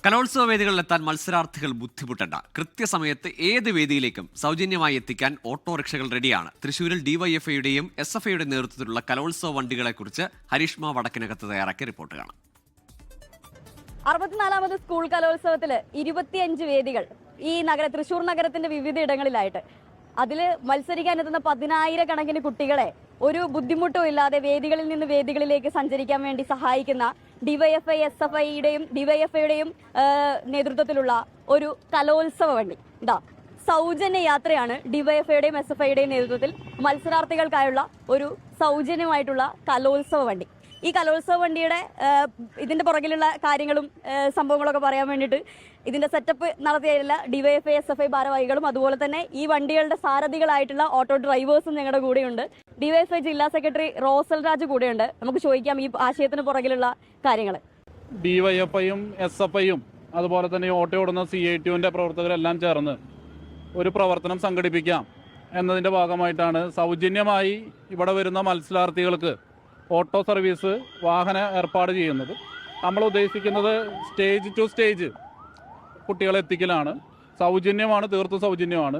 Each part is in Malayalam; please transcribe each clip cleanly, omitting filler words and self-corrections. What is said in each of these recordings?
കലോത്സവ വേദികളിലെത്താൻ മത്സരാർത്ഥികൾ ബുദ്ധിമുട്ടണ്ട. കൃത്യസമയത്ത് ഏത് വേദിയിലേക്കും സൗജന്യമായി എത്തിക്കാൻ ഓട്ടോറിക്ഷകൾ റെഡിയാണ്. തൃശൂരിൽ ഡിവൈഎഫ്ഐയുടെയും എസ്എഫ്ഐയുടെയും നേതൃത്വത്തിലുള്ള കലോത്സവ വണ്ടികളെക്കുറിച്ച് ഹരിഷ്മ വടക്കിനകത്ത് തയ്യാറാക്കിയ റിപ്പോർട്ട് കാണാം. 64ാമത് സ്കൂൾ കലോത്സവത്തില് 25 വേദികൾ ഈ തൃശൂർ നഗരത്തിന്റെ വിവിധ ഇടങ്ങളിലായിട്ട്. അതിൽ മത്സരിക്കാനെത്തുന്ന 10,000 കണക്കിന് കുട്ടികളെ ഒരു ബുദ്ധിമുട്ടും ഇല്ലാതെ വേദികളിൽ നിന്ന് വേദികളിലേക്ക് സഞ്ചരിക്കാൻ വേണ്ടി സഹായിക്കുന്ന ഡിവൈഎഫ്ഐ ഡിവൈഎഫ്ഐയുടെയും നേതൃത്വത്തിലുള്ള ഒരു കലോത്സവ വണ്ടി. സൗജന്യ യാത്രയാണ് ഡിവൈഎഫ്ഐയുടെയും എസ്എഫ്ഐയുടെയും നേതൃത്വത്തിൽ മത്സരാർത്ഥികൾക്കായുള്ള ഒരു സൗജന്യമായിട്ടുള്ള കലോത്സവ വണ്ടി. ഈ കലോത്സവ വണ്ടിയുടെ ഇതിന്റെ പുറകിലുള്ള കാര്യങ്ങളും സംഭവങ്ങളൊക്കെ പറയാൻ വേണ്ടിയിട്ട് ഇതിന്റെ സെറ്റപ്പ് നടത്തിയുള്ള ഡിവൈഎഫ്ഐ എസ്എഫ്ഐ ഭാരവാഹികളും അതുപോലെ തന്നെ ഈ വണ്ടികളുടെ സാരഥികളായിട്ടുള്ള ഓട്ടോ ഡ്രൈവേഴ്സും ഞങ്ങളുടെ കൂടെയുണ്ട്. ഡിവൈഎഫ്ഐ ജില്ലാ സെക്രട്ടറി റോസൽ രാജ് കൂടെയുണ്ട്. നമുക്ക് ചോദിക്കാം ഈ ആശയത്തിന് പുറകിലുള്ള കാര്യങ്ങൾ. ഡിവൈഎഫ്ഐയും എസ്എഫ്ഐയും അതുപോലെ തന്നെ ഓട്ടോ ഓടുന്ന CITUവിന്റെ പ്രവർത്തകരെല്ലാം ചേർന്ന് ഒരു പ്രവർത്തനം സംഘടിപ്പിക്കാം എന്നതിന്റെ ഭാഗമായിട്ടാണ് സൗജന്യമായി ഇവിടെ വരുന്ന മത്സരാർത്ഥികൾക്ക് ഓട്ടോ സർവീസ് വാഹന ഏർപ്പാട് ചെയ്യുന്നത്. നമ്മൾ ഉദ്ദേശിക്കുന്നത് സ്റ്റേജ് ടു സ്റ്റേജ് കുട്ടികളെ എത്തിക്കലാണ്. സൗജന്യമാണ്, തീർത്തും സൗജന്യമാണ്.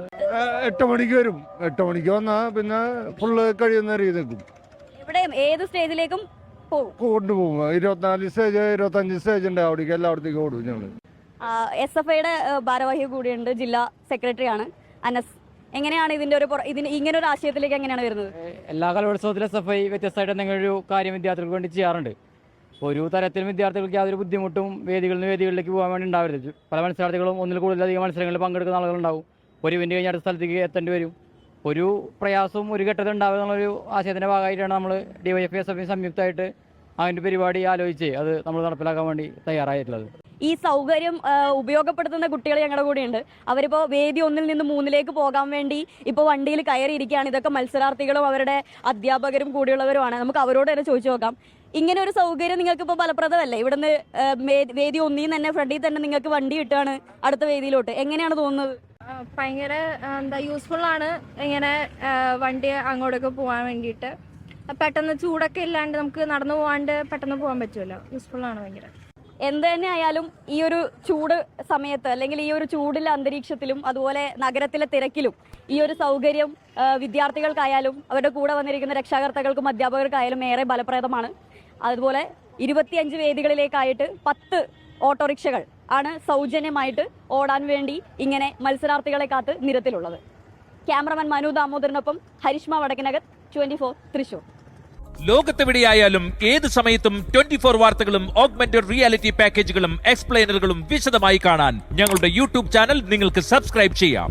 8 മണിക്ക് വരും. 8 മണിക്ക് വന്നാൽ പിന്നെ ഫുള്ള് കഴിയുന്ന രീതിക്കും എവിടെയും ഏത് സ്റ്റേജിലേക്കും കൊണ്ടുപോകും. 24 സ്റ്റേജ് 25 സ്റ്റേജ് ഉണ്ട്. അവിടേക്ക് എല്ലായിടത്തേക്കും ഓടും ഞങ്ങൾ. എസ്എഫ്ഐയുടെ ഭാരവാഹി കൂടിയുണ്ട്, ജില്ലാ സെക്രട്ടറിയാണ് അനസ്. എങ്ങനെയാണ് ഇങ്ങനെ ഒരു ആശയത്തിലേക്ക് എങ്ങനെയാണ് വരുന്നത്? എല്ലാ കലോത്സവത്തിലും എസ്എഫ്ഐ വ്യത്യസ്തമായിട്ട് എന്തെങ്കിലും ഒരു കാര്യം വിദ്യാർത്ഥികൾക്ക് വേണ്ടി ചെയ്യാറുണ്ട്. ഒരു തരത്തിലും വിദ്യാർത്ഥികൾക്ക് യാതൊരു ബുദ്ധിമുട്ടും വേദികളിൽ നിന്ന് വേദികളിലേക്ക് പോകാൻ വേണ്ടി ഉണ്ടാവരുത്. പല മത്സരാർത്ഥികളും ഒന്നിൽ കൂടുതലധികം മത്സരങ്ങളിൽ പങ്കെടുക്കുന്ന ആളുകളുണ്ടാവും. ഒരു ഇവന്റ് കഴിഞ്ഞ അടുത്ത സ്ഥലത്തേക്ക് എത്തേണ്ടി വരും. ഒരു പ്രയാസവും ഒരു ഘട്ടത്തിൽ ഉണ്ടാവുക എന്നുള്ളൊരു ആശയത്തിൻ്റെ ഭാഗമായിട്ടാണ് നമ്മൾ ഡിവൈഎഫ്ഐ എസ്എഫ്ഐ സംയുക്തമായിട്ട് അതിൻ്റെ പരിപാടി ആലോചിച്ച് അത് നമ്മൾ നടപ്പിലാക്കാൻ വേണ്ടി തയ്യാറായിട്ടുള്ളത്. ഈ സൗകര്യം ഉപയോഗപ്പെടുത്തുന്ന കുട്ടികൾ ഞങ്ങളുടെ കൂടെയുണ്ട്. അവരിപ്പോൾ വേദി 1 നിന്ന് 3 പോകാൻ വേണ്ടി ഇപ്പോൾ വണ്ടിയിൽ കയറിയിരിക്കുകയാണ്. ഇതൊക്കെ മത്സരാർത്ഥികളും അവരുടെ അധ്യാപകരും കൂടിയുള്ളവരുമാണ്. നമുക്ക് അവരോട് തന്നെ ചോദിച്ചു നോക്കാം. ഇങ്ങനെ ഒരു സൗകര്യം നിങ്ങൾക്ക് ഇപ്പോൾ ഫലപ്രദമല്ലേ? ഇവിടുന്ന് വേദി 1 തന്നെ ഫ്രണ്ടിൽ തന്നെ നിങ്ങൾക്ക് വണ്ടി കിട്ടുകയാണ് അടുത്ത വേദിയിലോട്ട്. എങ്ങനെയാണ് തോന്നുന്നത്? ഭയങ്കര യൂസ്ഫുൾ ആണ്. ഇങ്ങനെ വണ്ടി അങ്ങോട്ടൊക്കെ പോകാൻ വേണ്ടിയിട്ട് പെട്ടെന്ന് ചൂടൊക്കെ ഇല്ലാണ്ട് നമുക്ക് നടന്നു പോകാണ്ട് പെട്ടെന്ന് പോകാൻ പറ്റുമല്ലോ. യൂസ്ഫുൾ ആണ് ഭയങ്കര. എന്ത് തന്നെ ആയാലും ഈ ഒരു ചൂട് സമയത്ത് അല്ലെങ്കിൽ ഈ ഒരു ചൂടിലെ അന്തരീക്ഷത്തിലും അതുപോലെ നഗരത്തിലെ തിരക്കിലും ഈ ഒരു സൗകര്യം വിദ്യാർത്ഥികൾക്കായാലും അവരുടെ കൂടെ വന്നിരിക്കുന്ന രക്ഷാകർത്താക്കൾക്കും അധ്യാപകർക്കായാലും ഏറെ ഫലപ്രദമാണ്. അതുപോലെ 25 വേദികളിലേക്കായിട്ട് 10 ഓട്ടോറിക്ഷകൾ ആണ് സൗജന്യമായിട്ട് ഓടാൻ വേണ്ടി ഇങ്ങനെ മത്സരാർത്ഥികളെ കാത്ത് നിരത്തിലുള്ളത്. ക്യാമറമാൻ മനു ദാമോദരനൊപ്പം ഹരിഷ്മ വടക്കിനകത്ത്, 24 തൃശൂർ. ലോകത്തെവിടെയായാലും ഏത് സമയത്തും 24 വാർത്തകളും ഓഗ്മെന്റഡ് റിയാലിറ്റി പാക്കേജുകളും എക്സ്പ്ലെയിനറുകളും വിശദമായി കാണാൻ ഞങ്ങളുടെ YouTube ചാനൽ നിങ്ങൾക്ക് സബ്സ്ക്രൈബ് ചെയ്യാം.